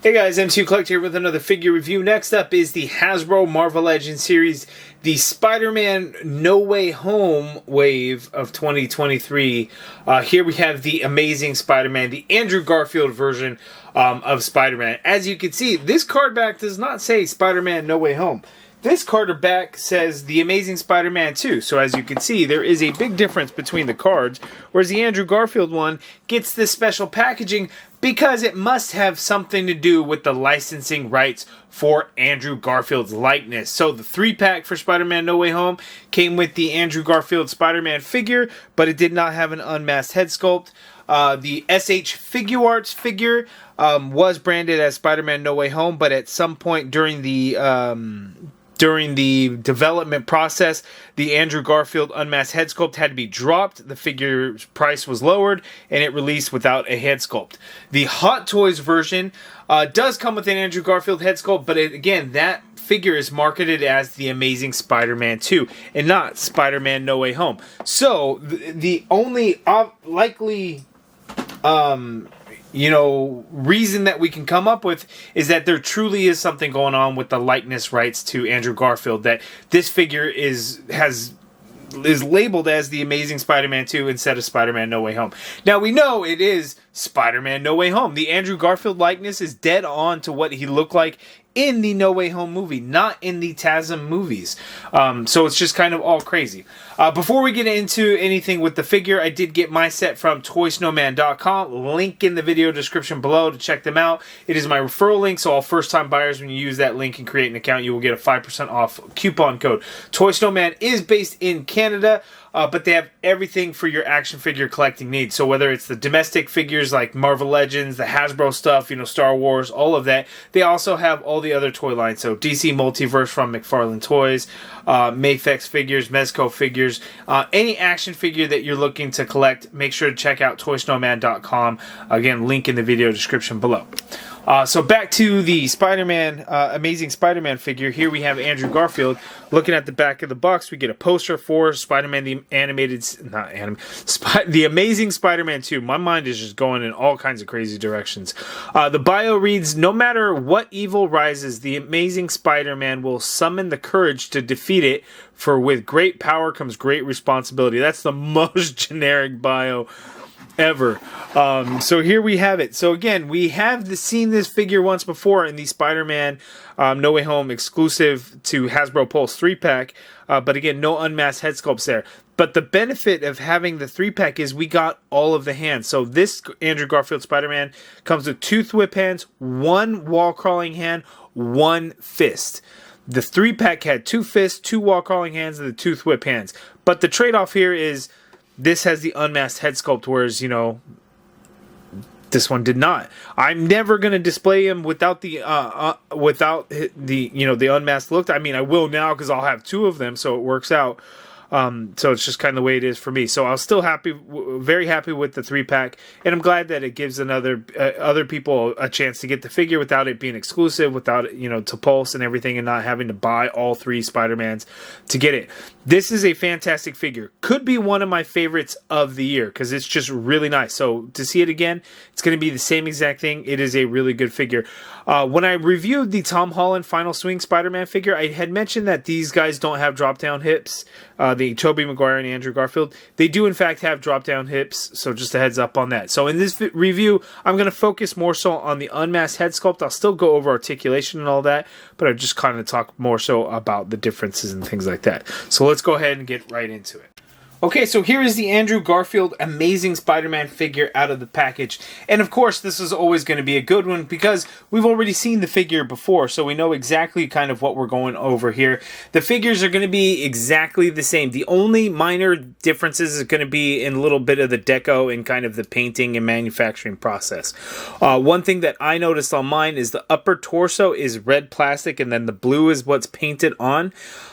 Hey guys, MCU Collector here with another figure review. Next up is the Hasbro Marvel Legends series, the Spider-Man No Way Home wave of 2023. Here we have the Amazing Spider-Man, the Andrew Garfield version of Spider-Man. As you can see, this card back does not say Spider-Man No Way Home. This card back says The Amazing Spider-Man 2. So as you can see, there is a big difference between the cards, whereas the Andrew Garfield one gets this special packaging because it must have something to do with the licensing rights for Andrew Garfield's likeness. So the 3-pack for Spider-Man No Way Home came with the Andrew Garfield Spider-Man figure, but it did not have an unmasked head sculpt. The SH Figuarts figure was branded as Spider-Man No Way Home, but at some point during the development process, the Andrew Garfield unmasked head sculpt had to be dropped. The figure's price was lowered, and it released without a head sculpt. The Hot Toys version does come with an Andrew Garfield head sculpt, but again, that figure is marketed as the Amazing Spider-Man 2 and not Spider-Man No Way Home. So the only likely reason that we can come up with is that there truly is something going on with the likeness rights to Andrew Garfield, that this figure is labeled as the Amazing Spider-Man 2 instead of Spider-Man No Way Home. Now we know it is Spider-Man No Way Home. The Andrew Garfield likeness is dead on to what he looked like in the No Way Home movie, not in the TASM movies. So it's just kind of all crazy. Before we get into anything with the figure, I did get my set from ToySnowman.com. Link in the video description below to check them out. It is my referral link, so all first-time buyers, when you use that link and create an account, you will get a 5% off coupon code. Toy Snowman is based in Canada, but they have everything for your action figure collecting needs. So whether it's the domestic figures like Marvel Legends, the Hasbro stuff, Star Wars, all of that, they also have all the other toy lines. So DC Multiverse from McFarlane Toys, Mafex figures, Mezco figures, any action figure that you're looking to collect, make sure to check out ToySnowman.com. Again, link in the video description below. So back to the Spider-Man, Amazing Spider-Man figure. Here we have Andrew Garfield. Looking at the back of the box, we get a poster for Spider-Man the the Amazing Spider-Man 2. My mind is just going in all kinds of crazy directions. The bio reads, "No matter what evil rises, the Amazing Spider-Man will summon the courage to defeat it, for with great power comes great responsibility." That's the most generic bio ever. So here we have it. So again, we have seen this figure once before in the Spider-Man No Way Home exclusive to Hasbro Pulse 3-pack, but again, no unmasked head sculpts there. But the benefit of having the 3-pack is we got all of the hands. So this Andrew Garfield Spider-Man comes with 2 thwip hands, 1 wall-crawling hand, 1 fist. The 3-pack had 2 fists, 2 wall-crawling hands, and the 2 thwip hands. But the trade-off here is this has the unmasked head sculpt, whereas, this one did not. I'm never going to display him without the unmasked look. I mean, I will now because I'll have 2 of them, so it works out. So it's just kind of the way it is for me. So I was still very happy with the 3-pack, and I'm glad that it gives other people a chance to get the figure without it being exclusive, without it, to Pulse and everything, and not having to buy all 3 Spider-Mans to get it. This is a fantastic figure. Could be one of my favorites of the year because it's just really nice. So to see it again, it's going to be the same exact thing. It is a really good figure. When I reviewed the Tom Holland Final Swing Spider-Man figure, I had mentioned that these guys don't have drop-down hips. The Tobey Maguire and Andrew Garfield, they do in fact have drop-down hips, so just a heads up on that. So in this review, I'm going to focus more so on the unmasked head sculpt. I'll still go over articulation and all that, but I just kind of talk more so about the differences and things like that. So let's go ahead and get right into it. Okay, so here is the Andrew Garfield Amazing Spider-Man figure out of the package. And of course, this is always going to be a good one because we've already seen the figure before, so we know exactly kind of what we're going over here. The figures are going to be exactly the same. The only minor differences is going to be in a little bit of the deco and kind of the painting and manufacturing process. One thing that I noticed on mine is the upper torso is red plastic and then the blue is what's painted on.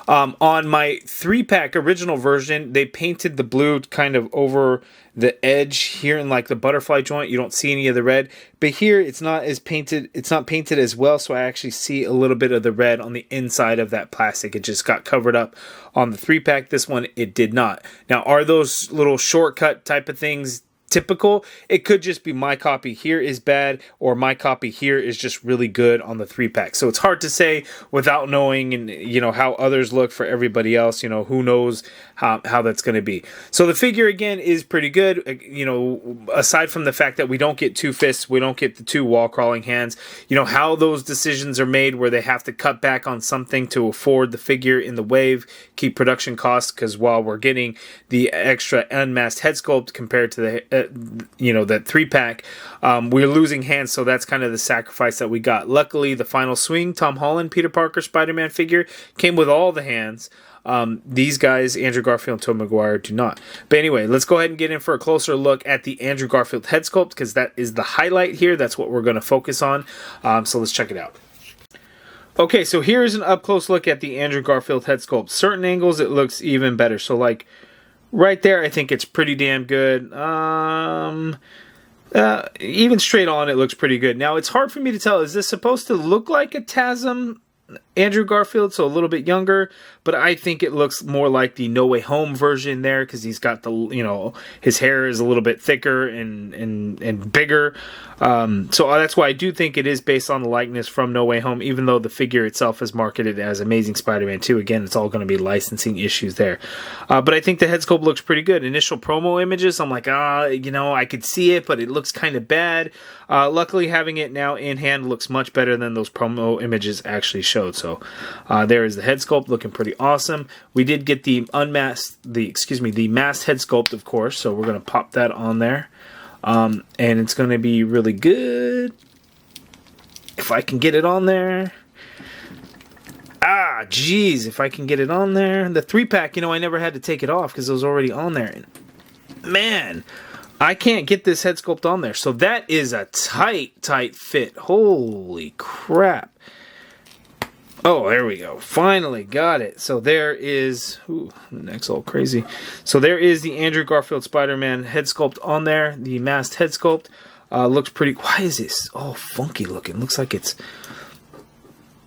On my 3-pack original version, they painted the blue kind of over the edge here in like the butterfly joint. You don't see any of the red, but here it's not painted as well, so I actually see a little bit of the red on the inside of that plastic. It just got covered up on the 3-pack. This one, it did not. Now, are those little shortcut type of things typical. It could just be my copy here is bad, or my copy here is just really good on the 3-pack. So it's hard to say without knowing, and how others look for everybody else. Who knows how that's going to be. So the figure again is pretty good. Aside from the fact that we don't get 2 fists, we don't get the 2 wall crawling hands. How those decisions are made, where they have to cut back on something to afford the figure in the wave, keep production costs, because while we're getting the extra unmasked head sculpt compared to the that 3-pack, we're losing hands. So that's kind of the sacrifice that we got. Luckily, the final swing Tom Holland Peter Parker Spider-Man figure came with all the hands. These guys, Andrew Garfield and Tobey Maguire, do not. But anyway, let's go ahead and get in for a closer look at the Andrew Garfield head sculpt, because that is the highlight here. That's what we're going to focus on. So let's check it out. Okay, so here's an up-close look at the Andrew Garfield head sculpt. Certain angles, it looks even better. So, like, right there, I think it's pretty damn good. Even straight on, it looks pretty good. Now, it's hard for me to tell. Is this supposed to look like a TASM Andrew Garfield, so a little bit younger, but I think it looks more like the No Way Home version there, because he's got the, his hair is a little bit thicker and bigger. So that's why I do think it is based on the likeness from No Way Home, even though the figure itself is marketed as Amazing Spider-Man 2. Again, it's all going to be licensing issues there. But I think the head sculpt looks pretty good. Initial promo images, I'm like, I could see it, but it looks kind of bad. Luckily, having it now in hand looks much better than those promo images actually showed. So there is the head sculpt looking pretty awesome. We did get the masked head sculpt, of course, so we're going to pop that on there. And it's going to be really good. If I can get it on there. Geez, if I can get it on there. The 3-pack, I never had to take it off because it was already on there. And man, I can't get this head sculpt on there. So that is a tight fit. Holy crap. Oh, there we go. Finally got it. So there is... Ooh, the neck's all crazy. So there is the Andrew Garfield Spider-Man head sculpt on there. The masked head sculpt. Looks pretty... Why is this all funky looking? Looks like it's...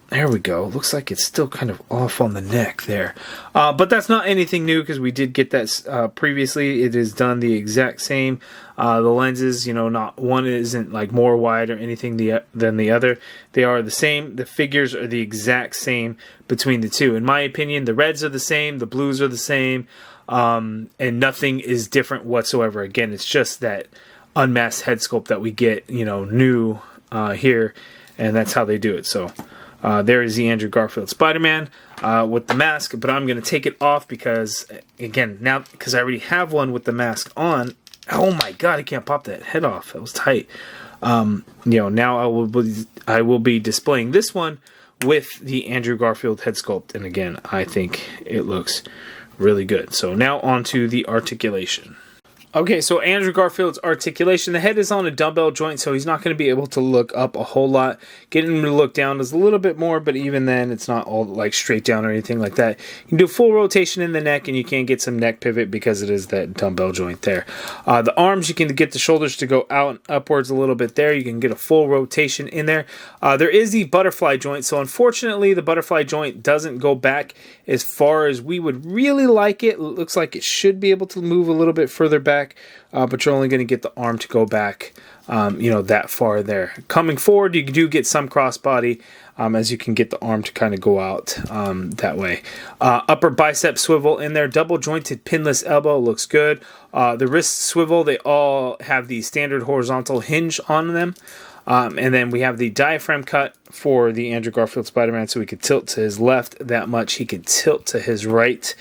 There we go. Looks like it's still kind of off on the neck there. But that's not anything new, because we did get that previously. It is done the exact same. The lenses, not one isn't like more wide or anything than the other. They are the same. The figures are the exact same between the two. In my opinion, the reds are the same. The blues are the same. And nothing is different whatsoever. Again, it's just that unmasked head sculpt that we get, new here. And that's how they do it. So... there is the Andrew Garfield Spider-Man with the mask, but I'm going to take it off because, again, now because I already have one with the mask on. Oh my god, I can't pop that head off. That was tight. Now I will be displaying this one with the Andrew Garfield head sculpt, and again, I think it looks really good. So now on to the articulation. Okay, so Andrew Garfield's articulation. The head is on a dumbbell joint, so he's not going to be able to look up a whole lot. Getting him to look down is a little bit more, but even then, it's not all like straight down or anything like that. You can do full rotation in the neck, and you can get some neck pivot because it is that dumbbell joint there. The arms, you can get the shoulders to go out and upwards a little bit there. You can get a full rotation in there. There is the butterfly joint, so unfortunately, the butterfly joint doesn't go back as far as we would really like it. It looks like it should be able to move a little bit further back. But you're only going to get the arm to go back, that far there. Coming forward, you do get some crossbody, as you can get the arm to kind of go out that way. Upper bicep swivel in there, double jointed pinless elbow looks good. The wrist swivel, they all have the standard horizontal hinge on them. And then we have the diaphragm cut for the Andrew Garfield Spider-Man, so we could tilt to his left that much. He could tilt to his right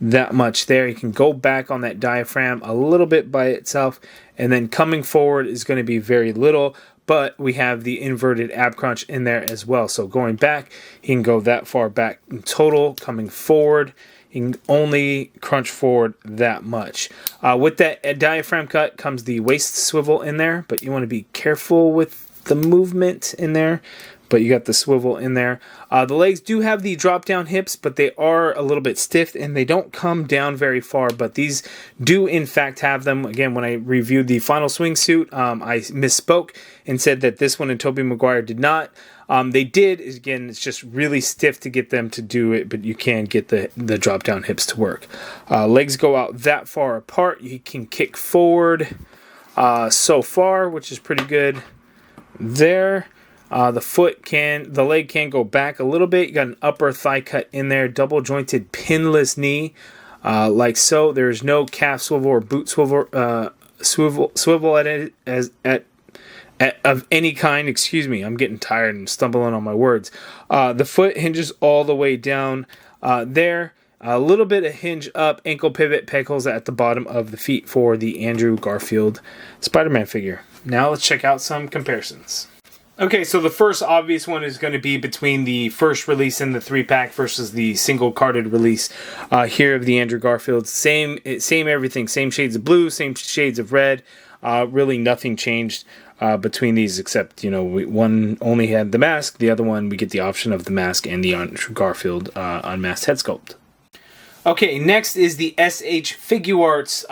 that much there. You can go back on that diaphragm a little bit by itself, and then coming forward is going to be very little, but we have the inverted ab crunch in there as well. So going back, you can go that far back in total. Coming forward, you can only crunch forward that much. With that diaphragm cut comes the waist swivel in there, but you want to be careful with the movement in there. But you got the swivel in there. The legs do have the drop down hips, but they are a little bit stiff and they don't come down very far, but these do in fact have them. Again, when I reviewed the final swing suit, I misspoke and said that this one and Tobey Maguire did not. They did. Again, it's just really stiff to get them to do it, but you can get the drop down hips to work. Legs go out that far apart. You can kick forward. so far, which is pretty good there. The leg can go back a little bit. You got an upper thigh cut in there, double jointed pinless knee, like so. There's no calf swivel or boot swivel of any kind. Excuse me, I'm getting tired and stumbling on my words. The foot hinges all the way down there. A little bit of hinge up, ankle pivot, peg holes at the bottom of the feet for the Andrew Garfield Spider-Man figure. Now let's check out some comparisons. Okay, so the first obvious one is going to be between the first release in the 3-pack versus the single carded release here of the Andrew Garfield. Same everything, same shades of blue, same shades of red. Really nothing changed between these except, one only had the mask, the other one we get the option of the mask and the Andrew Garfield unmasked head sculpt. Okay, next is the SH Figuarts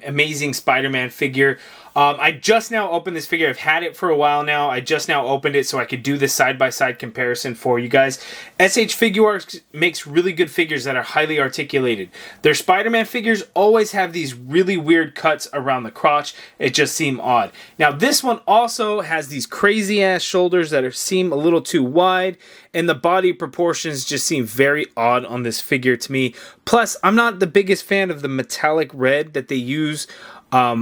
Amazing Spider-Man figure. I just now opened this figure. I've had it for a while now. I just now opened it so I could do this side-by-side comparison for you guys. SH Figuarts makes really good figures that are highly articulated. Their Spider-Man figures always have these really weird cuts around the crotch. It just seems odd. Now, this one also has these crazy-ass shoulders that seem a little too wide, and the body proportions just seem very odd on this figure to me. Plus, I'm not the biggest fan of the metallic red that they use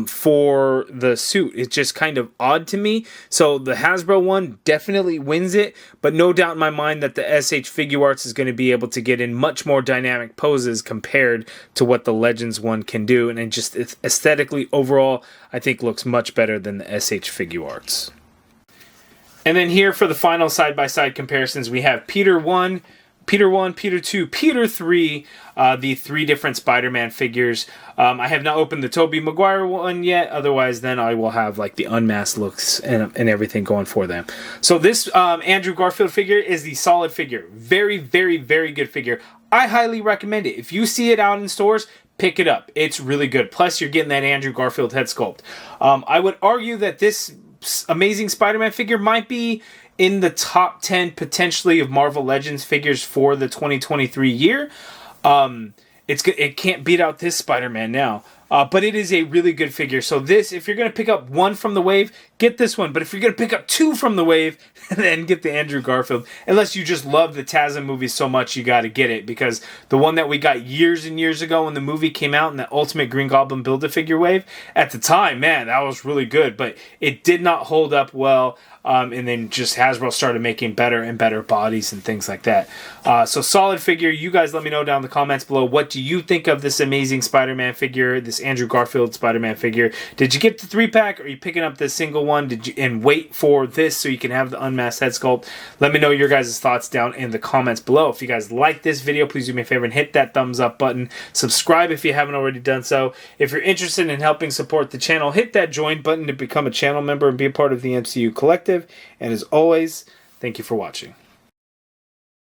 for the suit. It's just kind of odd to me. So the Hasbro one definitely wins it, but no doubt in my mind that the SH Figuarts is going to be able to get in much more dynamic poses compared to what the Legends one can do. And it just aesthetically overall, I think looks much better than the SH Figuarts. And then here for the final side-by-side comparisons, we have Peter 1, Peter 2, Peter 3, the 3 different Spider-Man figures. I have not opened the Tobey Maguire one yet. Otherwise, then I will have like the unmasked looks and everything going for them. So this Andrew Garfield figure is the solid figure. Very, very, very good figure. I highly recommend it. If you see it out in stores, pick it up. It's really good. Plus, you're getting that Andrew Garfield head sculpt. I would argue that this Amazing Spider-Man figure might be in the top 10 potentially of Marvel Legends figures for the 2023 year. It can't beat out this Spider-Man now. But it is a really good figure. So this, if you're going to pick up one from the wave, get this one. But if you're going to pick up 2 from the wave, then get the Andrew Garfield. Unless you just love the TASM movies so much, you got to get it. Because the one that we got years and years ago when the movie came out in the Ultimate Green Goblin Build-A-Figure wave, at the time, man, that was really good. But it did not hold up well. And then just Hasbro started making better and better bodies and things like that. So solid figure. You guys let me know down in the comments below. What do you think of this Amazing Spider-Man figure, this Andrew Garfield Spider-Man figure? Did you get the 3-pack? Or are you picking up the single one? And wait for this so you can have the unmasked head sculpt? Let me know your guys' thoughts down in the comments below. If you guys like this video, please do me a favor and hit that thumbs up button. Subscribe if you haven't already done so. If you're interested in helping support the channel, hit that join button to become a channel member and be a part of the MCU collective. And as always, thank you for watching.